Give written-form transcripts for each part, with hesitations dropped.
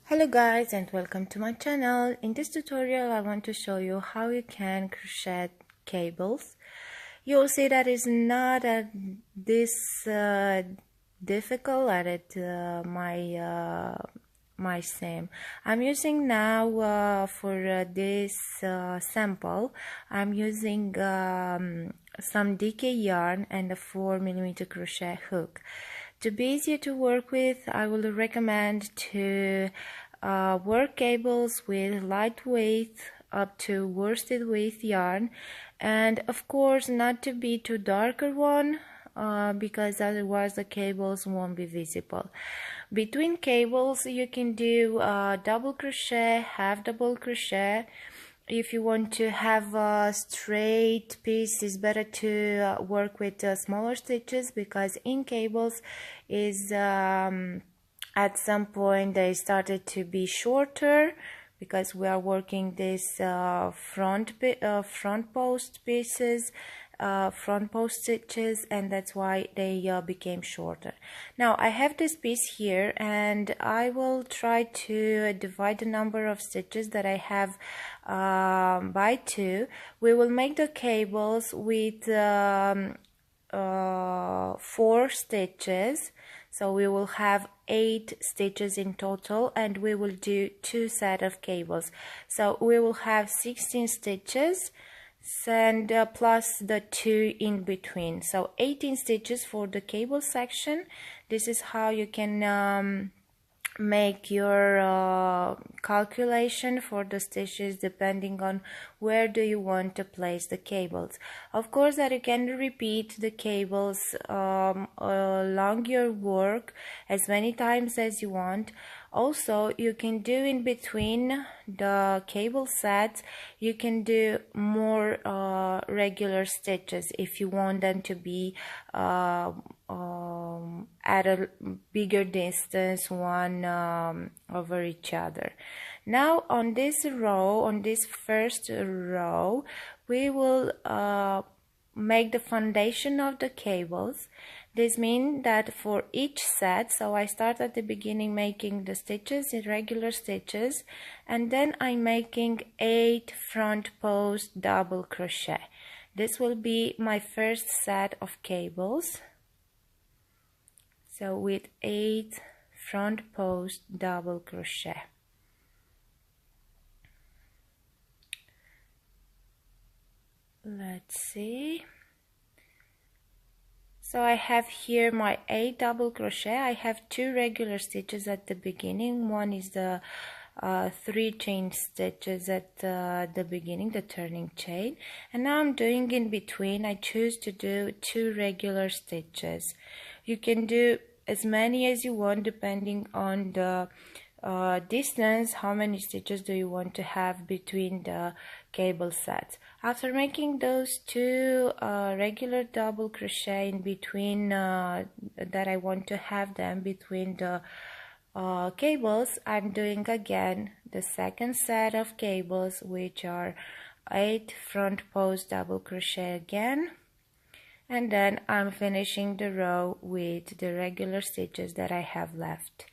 Hello guys, and welcome to my channel. In this tutorial I want to show you how you can crochet cables. You'll see that it's not this difficult at it. My seam I'm using now for this sample. I'm using some DK yarn and a 4mm crochet hook. To be easier to work with, I will recommend to work cables with lightweight up to worsted weight yarn, and of course not to be too darker one because otherwise the cables won't be visible. Between cables you can do double crochet, half double crochet. If you want to have a straight piece, it's better to work with smaller stitches, because in cables is at some point they started to be shorter because we are working this front post pieces, front post stitches, and that's why they became shorter. Now I have this piece here, and I will try to divide the number of stitches that I have by 2. We will make the cables with 4 stitches, so we will have 8 stitches in total, and we will do 2 sets of cables, so we will have 16 stitches and plus the 2 in between, so 18 stitches for the cable section. This is how you can make your calculation for the stitches depending on where do you want to place the cables. Of course that you can repeat the cables along your work as many times as you want. Also you can do in between the cable sets, you can do more regular stitches if you want them to be at a bigger distance one over each other. Now on this row, on this first row, we will make the foundation of the cables. This means that for each set, so I start at the beginning making the stitches, irregular stitches, and then I'm making 8 front post double crochet. This will be my first set of cables. So with 8 front post double crochet. Let's see. So I have here my 8 double crochet. I have 2 regular stitches at the beginning. One is the 3 chain stitches at the beginning, the turning chain, and now I'm doing in between. I choose to do 2 regular stitches. You can do as many as you want depending on the distance, how many stitches do you want to have between the cable sets. After making those 2 regular double crochet in between that I want to have them between the cables, I'm doing again the second set of cables, which are 8 front post double crochet again, and then I'm finishing the row with the regular stitches that I have left.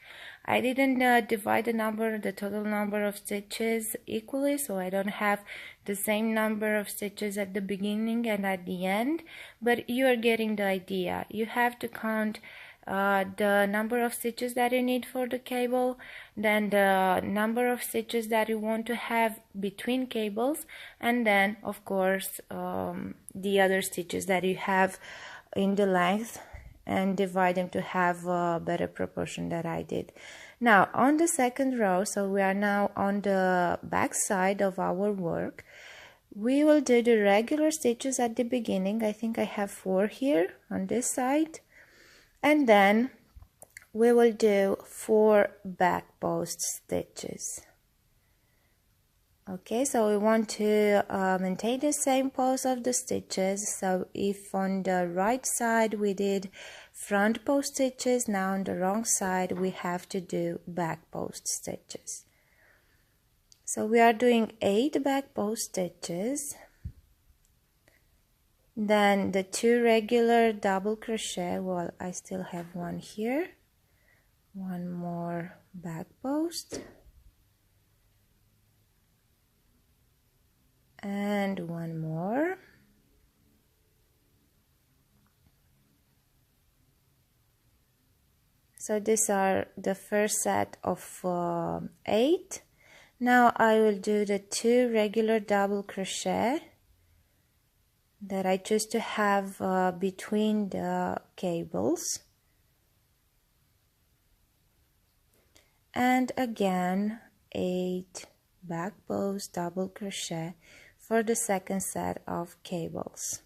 I didn't divide the total number of stitches equally, so I don't have the same number of stitches at the beginning and at the end, but you are getting the idea. You have to count the number of stitches that you need for the cable, then the number of stitches that you want to have between cables, and then of course the other stitches that you have in the length, and divide them to have a better proportion that I did. Now on the second row, so we are now on the back side of our work, we will do the regular stitches at the beginning. I think I have 4 here on this side, and then we will do 4 back post stitches. Okay, so we want to maintain the same pose of the stitches. So if on the right side we did front post stitches, now on the wrong side we have to do back post stitches. So we are doing 8 back post stitches, then the 2 regular double crochet. Well, I still have one here, one more back post, and one more. So these are the first set of 8. Now I will do the 2 regular double crochet that I choose to have between the cables, and again 8 back post double crochet for the second set of cables.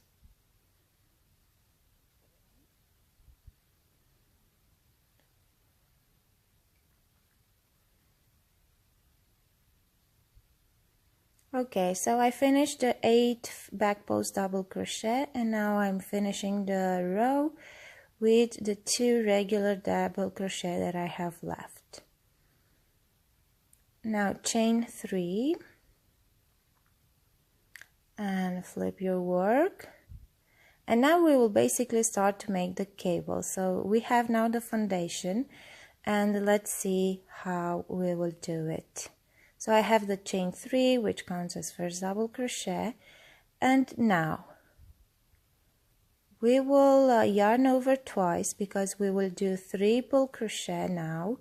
Okay, so I finished the 8 back post double crochet, and now I'm finishing the row with the 2 regular double crochet that I have left. Now chain 3 and flip your work, and now we will basically start to make the cable. So we have now the foundation, and let's see how we will do it. So I have the chain 3, which counts as first double crochet, and now we will yarn over twice because we will do triple crochet now.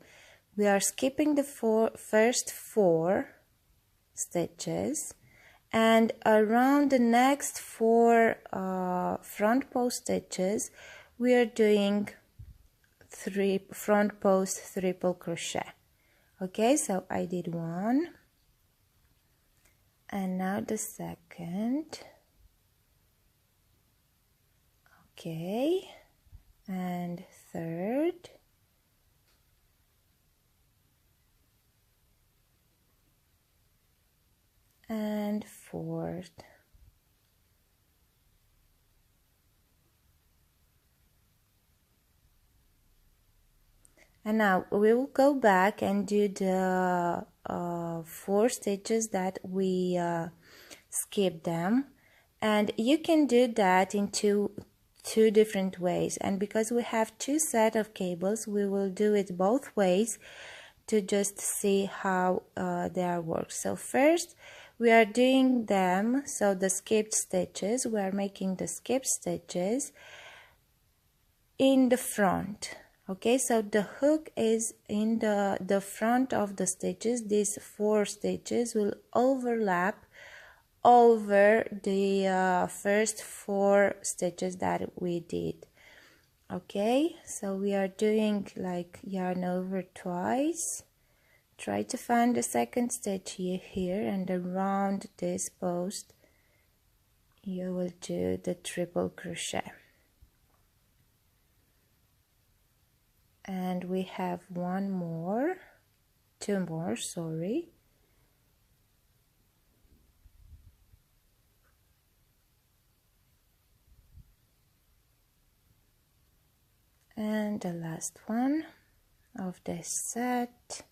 We are skipping the first 4 stitches, and around the next 4 front post stitches we are doing 3 front post triple crochet. Okay, so I did 1, and now the second. Okay, and third, and fourth. And now we will go back and do the 4 stitches that we skipped them, and you can do that in two different ways. And because we have 2 sets of cables, we will do it both ways to just see how they are worked. So first we are doing them, so the skipped stitches, we are making the skipped stitches in the front. Okay, so the hook is in the front of the stitches. These 4 stitches will overlap over the first 4 stitches that we did. Okay, so we are doing like yarn over twice. Try to find the second stitch here, and around this post you will do the triple crochet. And we have 2 more, sorry. And the last one of this set.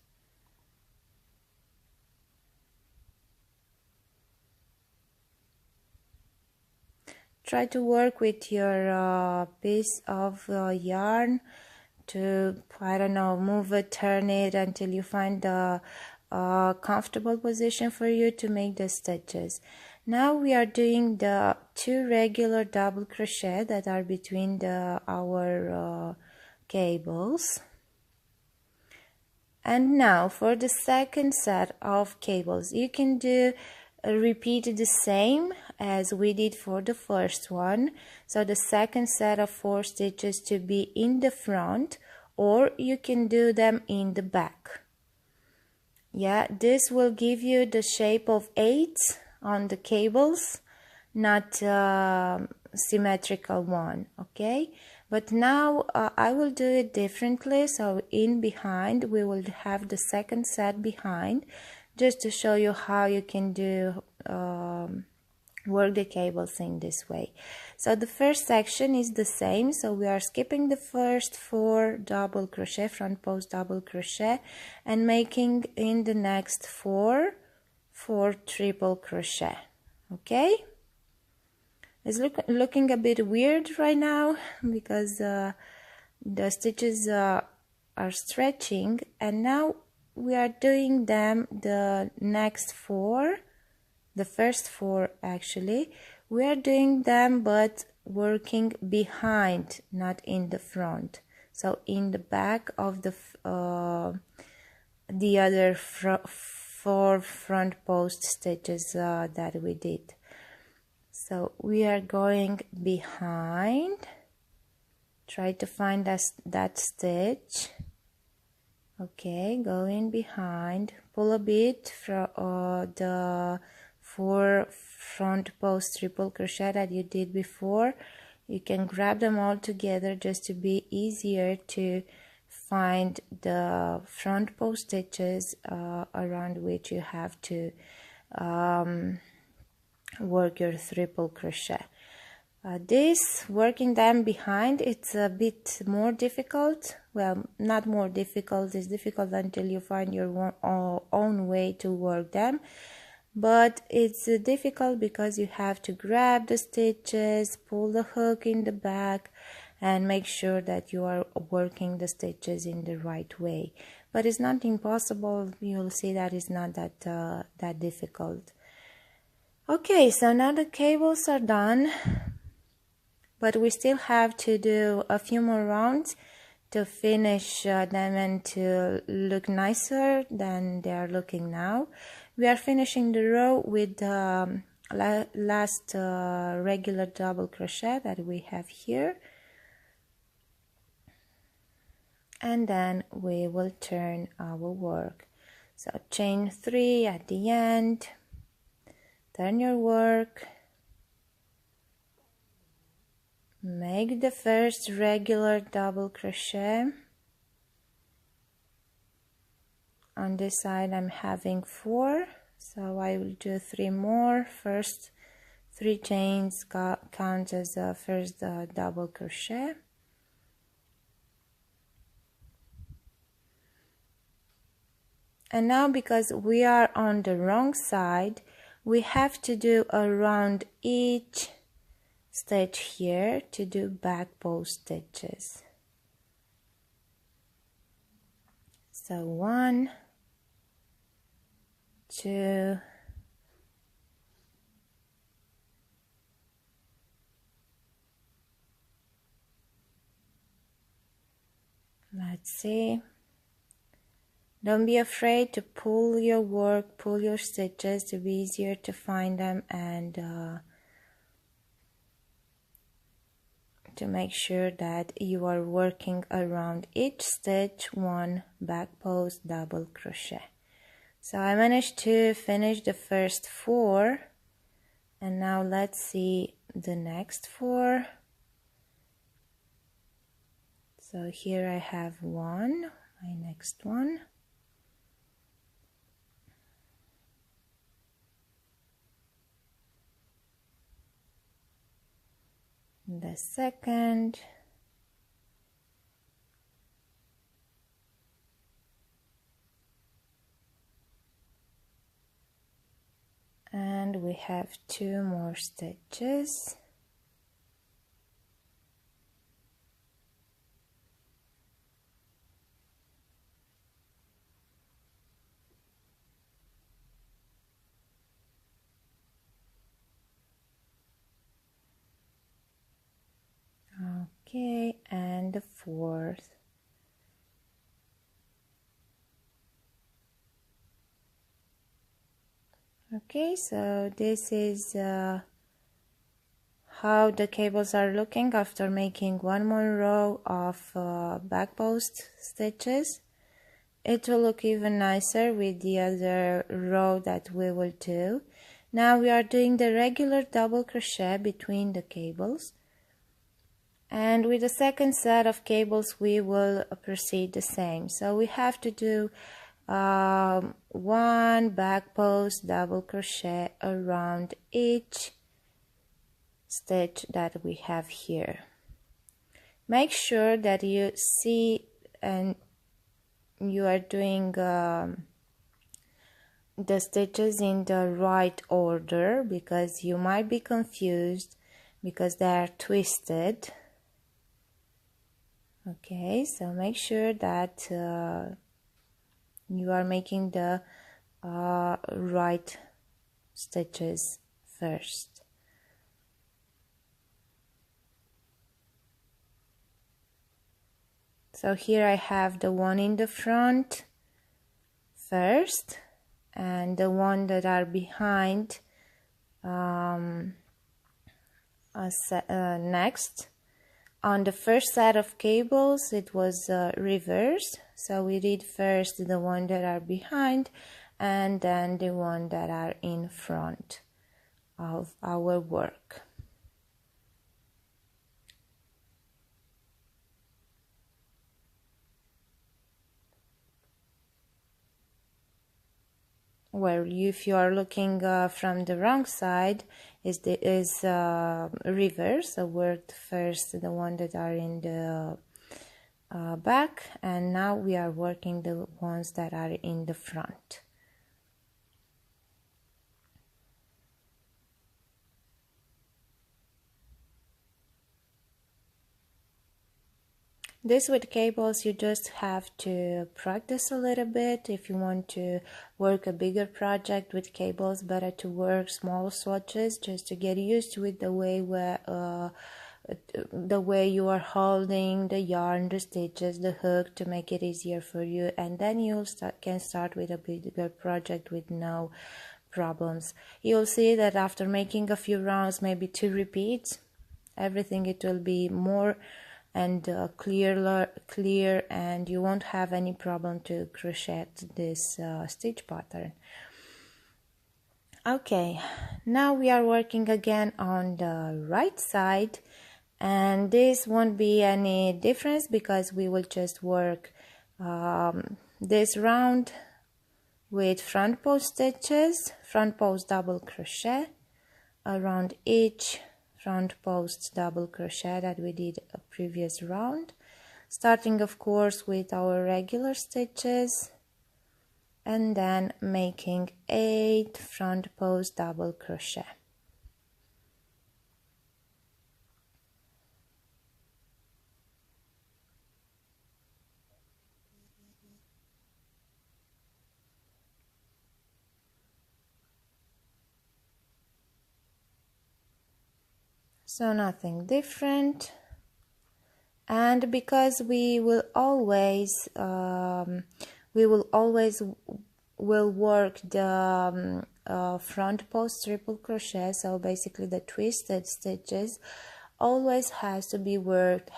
Try to work with your piece of yarn to, I don't know, move it, turn it until you find the comfortable position for you to make the stitches. Now we are doing the 2 regular double crochet that are between our cables. And now for the second set of cables, you can do repeat the same as we did for the first one. So the second set of 4 stitches to be in the front, or you can do them in the back. Yeah, this will give you the shape of 8s on the cables, not symmetrical one. Okay, but now I will do it differently. So in behind we will have the second set behind, just to show you how you can do work the cables in this way. So the first section is the same, so we are skipping the first 4 double crochet, front post double crochet, and making in the next 4 triple crochet. Okay, it's looking a bit weird right now because the stitches are stretching, and now we are doing them the next 4 the first 4 actually, we are doing them but working behind, not in the front. So in the back of the other 4 front post stitches that we did. So we are going behind, try to find that stitch. Okay, go in behind, pull a bit from the 4 front post triple crochet that you did before. You can grab them all together just to be easier to find the front post stitches around which you have to work your triple crochet. This working them behind, it's a bit more difficult. Well, not more difficult, it's difficult until you find your own way to work them, but it's difficult because you have to grab the stitches, pull the hook in the back, and make sure that you are working the stitches in the right way. But it's not impossible. You'll see that it's not that difficult. Okay, so now the cables are done, but we still have to do a few more rounds to finish them and to look nicer than they are looking now. We are finishing the row with the last regular double crochet that we have here, and then we will turn our work. So chain 3 at the end, turn your work, make the first regular double crochet. On this side I'm having 4, so I will do 3 more. First 3 chains count as the first double crochet. And now, because we are on the wrong side, we have to do around each stitch here to do back post stitches. So 1, 2, 3. Let's see. Don't be afraid to pull your work, pull your stitches to be easier to find them, and to make sure that you are working around each stitch 1 back post double crochet. So I managed to finish the first 4, and now let's see the next 4. So here I have 1, my next one. The second, and we have 2 more stitches. Okay, and the 4th. Okay, so this is how the cables are looking after making 1 more row of back post stitches. It will look even nicer with the other row that we will do. Now we are doing the regular double crochet between the cables. And with the second set of cables we will proceed the same. So we have to do 1 back post double crochet around each stitch that we have here. Make sure that you see and you are doing the stitches in the right order, because you might be confused because they are twisted. Okay, so make sure that you are making the right stitches first. So here I have the one in the front first and the one that are behind next. On the first set of cables it was reversed, so we did first the one that are behind and then the one that are in front of our work. Well, if you are looking from the wrong side, is reverse. So worked first the one that are in the back, and now we are working the ones that are in the front. This with cables, you just have to practice a little bit. If you want to work a bigger project with cables, better to work small swatches just to get used with the way you are holding the yarn, the stitches, the hook, to make it easier for you, and then you can start with a bigger project with no problems. You'll see that after making a few rounds, maybe 2 repeats, everything it will be more and clear, and you won't have any problem to crochet this stitch pattern. Okay, now we are working again on the right side, and this won't be any difference because we will just work this round with front post stitches, front post double crochet around each front post double crochet that we did a previous round, starting of course with our regular stitches and then making 8 front post double crochet. So nothing different, and because we will always work the front post triple crochet, so basically the twisted stitches always have to be worked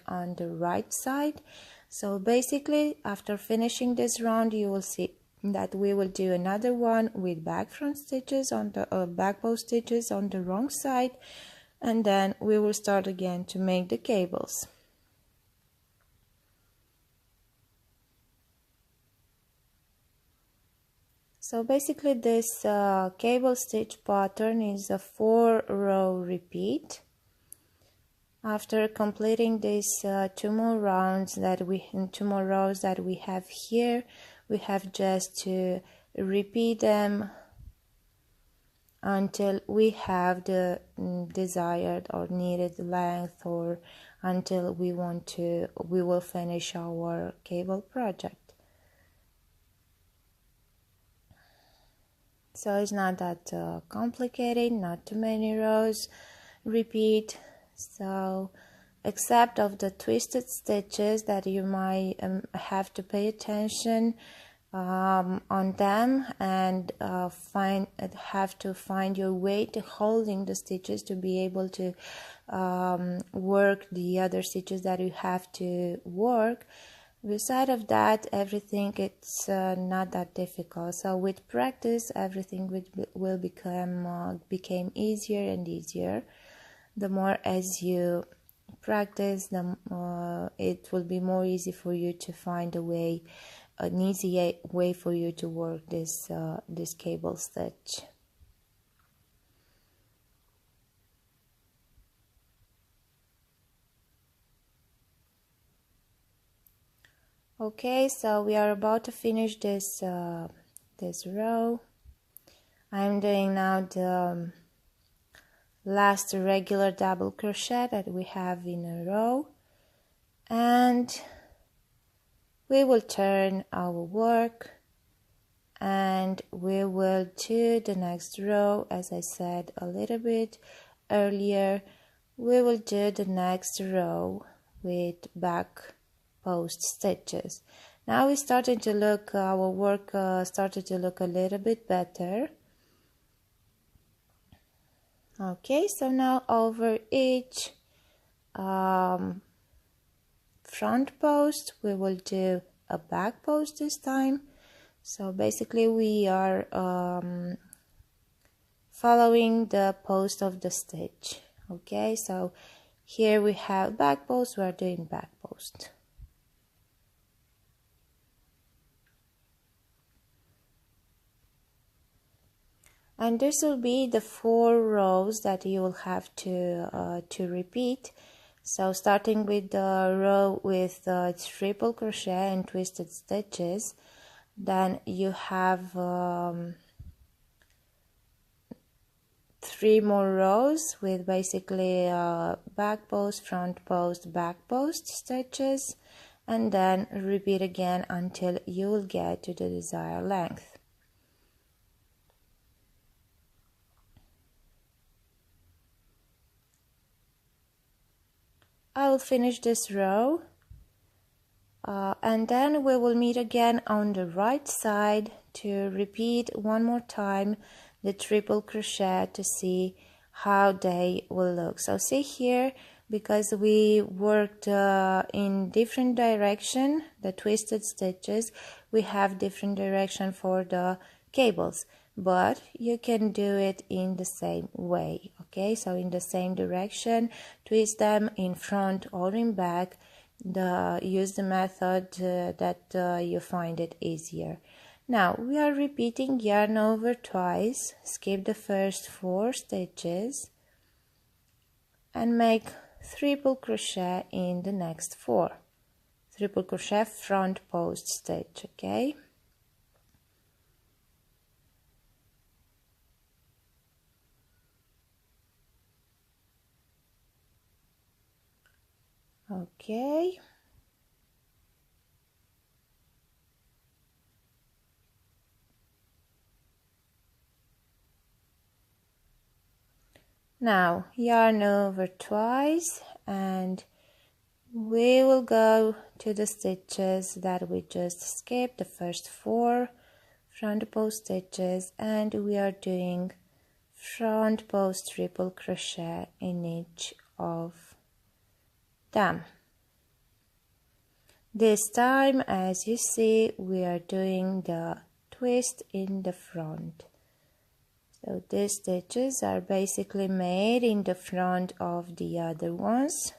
on the right side. So basically after finishing this round, you will see that we will do another one with back front stitches on the back post stitches on the wrong side, and then we will start again to make the cables. So basically this cable stitch pattern is a 4-row repeat. After completing these 2 more rows that we have here, we have just to repeat them until we have the desired or needed length, or until we will finish our cable project. So it's not that complicated, not too many rows. Repeat. So except of the twisted stitches that you might have to pay attention on them, and have to find your way to holding the stitches to be able to work the other stitches that you have to work. Beside of that, everything it's not that difficult. So with practice, everything will become easier and easier. The more as you practice, it will be more easy for you to find an easy way for you to work this cable stitch. Okay, so we are about to finish this row. I'm doing now the last regular double crochet that we have in a row, and we will turn our work and we will do the next row. As I said a little bit earlier, we will do the next row with back post stitches. Now it's starting to look, our work started to look a little bit better. Okay, so now over each front post we will do a back post this time. So basically we are following the post of the stitch. Okay, so here we have back post, we are doing back post. And this will be the 4 rows that you will have to repeat. So starting with the row with triple crochet and twisted stitches, then you have 3 more rows with basically back post, front post, back post stitches, and then repeat again until you will get to the desired length. I will finish this row and then we will meet again on the right side to repeat one more time the triple crochet to see how they will look. So see here, because we worked in different direction, the twisted stitches, we have different direction for the cables, but you can do it in the same way. Okay, so in the same direction, twist them in front or in back. Use the method that you find it easier. Now we are repeating yarn over twice, skip the first 4 stitches and make triple crochet in the next 4. Triple crochet front post stitch, okay? Okay. Now yarn over twice and we will go to the stitches that we just skipped, the first 4 front post stitches, and we are doing front post triple crochet in each of them. This time, as you see, we are doing the twist in the front. So these stitches are basically made in the front of the other ones.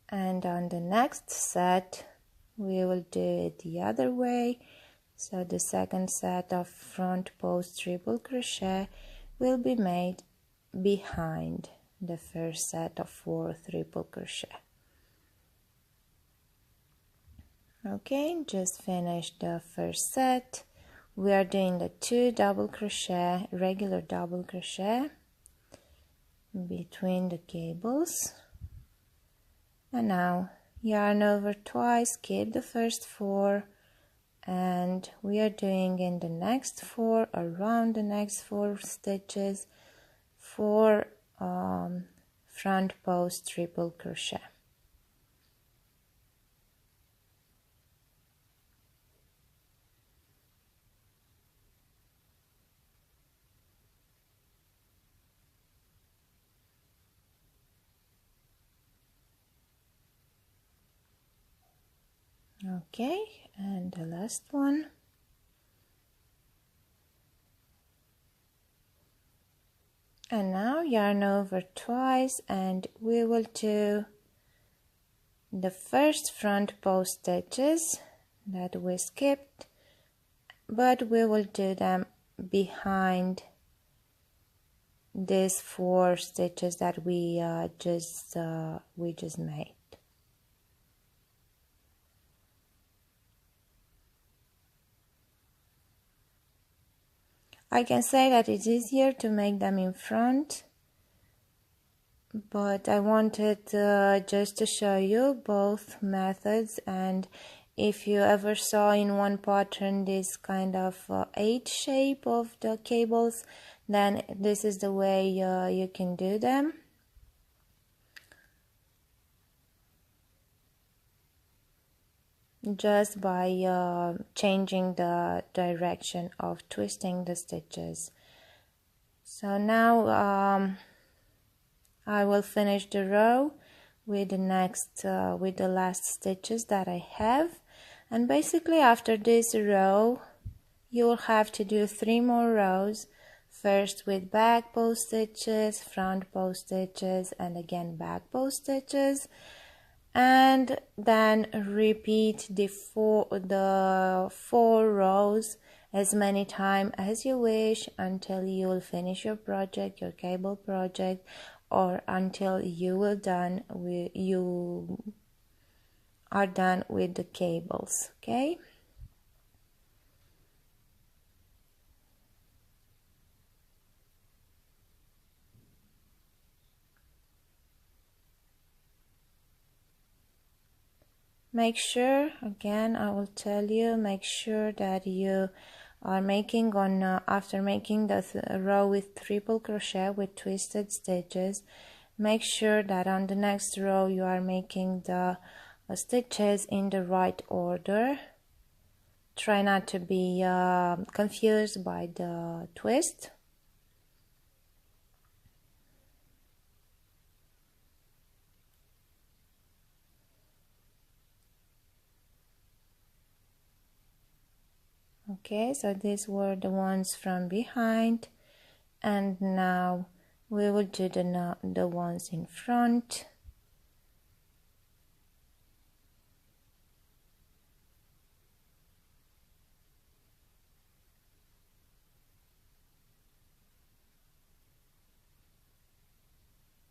And on the next set, we will do it the other way. So the second set of front post triple crochet will be made behind the first set of 4 triple crochet. Okay, just finished the first set. We are doing the 2 double crochet, regular double crochet between the cables. And now yarn over twice, skip the first 4, and we are doing in the next 4, around the next 4 stitches, 4 front post triple crochet. Okay, and the last one. And now yarn over twice and we will do the first front post stitches that we skipped, but we will do them behind these 4 stitches that we just made. I can say that it's easier to make them in front, but I wanted just to show you both methods. And if you ever saw in one pattern this kind of H shape of the cables, then this is the way you can do them. Just by changing the direction of twisting the stitches. So now I will finish the row with the last stitches that I have, and basically after this row you will have to do 3 more rows, first with back bow stitches, front bow stitches, and again back bow stitches, and then repeat the four rows as many times as you wish until you will finish your project, your cable project, or until you are done with the cables. Okay. Make sure, again I will tell you, make sure that you are making on after making the row with triple crochet with twisted stitches, make sure that on the next row you are making the stitches in the right order. Try not to be confused by the twist. Okay, so these were the ones from behind, and now we will do the ones in front.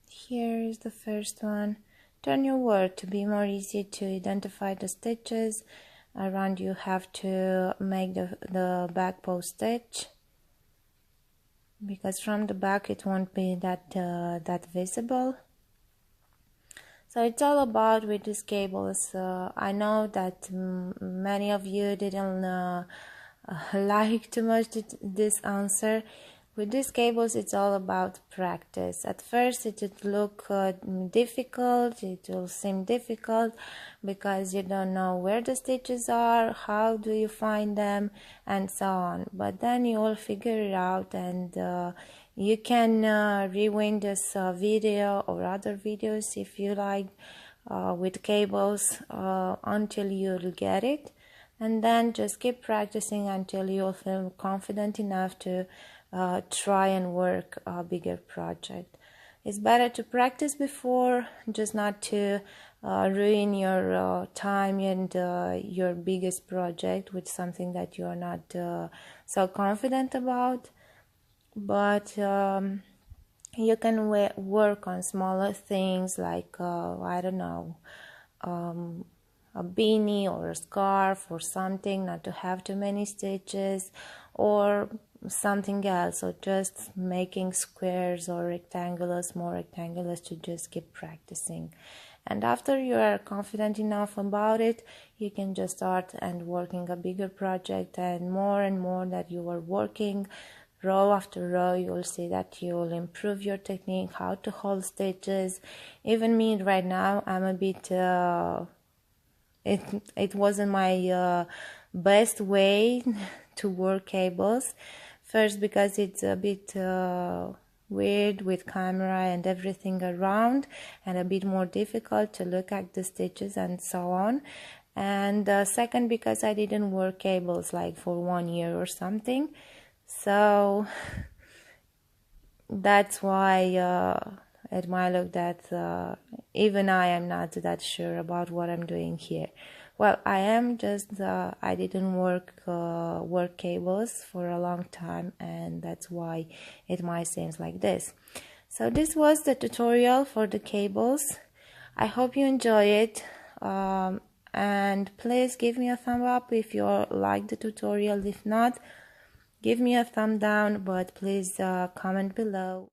Here is the first one. Turn your work to be more easy to identify the stitches around. You have to make the back bow stitch, because from the back it won't be that visible. So it's all about with these cables. I know that many of you didn't like too much this answer. With these cables, it's all about practice. At first, it will look difficult, it will seem difficult because you don't know where the stitches are, how do you find them, and so on. But then you will figure it out, and you can rewind this video or other videos if you like with cables until you'll get it. And then just keep practicing until you'll feel confident enough to try and work a bigger project. It's better to practice before, just not to ruin your time and your biggest project with something that you are not so confident about. But you can work on smaller things like I don't know, a beanie or a scarf or something, not to have too many stitches, or something else, or just making squares or rectangles, more rectangles, to just keep practicing. And after you are confident enough about it, you can just start and working a bigger project, and more that you are working row after row, you will see that you will improve your technique, how to hold stitches. Even me right now, I'm a bit it wasn't my best way to work cables. First, because it's a bit weird with camera and everything around, and a bit more difficult to look at the stitches and so on. And second, because I didn't work cables like for 1 year or something, so that's why it might look that even I am not that sure about what I'm doing here. Well, I am, just I didn't work cables for a long time, and that's why it might seem like this. So this was the tutorial for the cables. I hope you enjoy it, and please give me a thumb up if you like the tutorial. If not, give me a thumb down, but please comment below.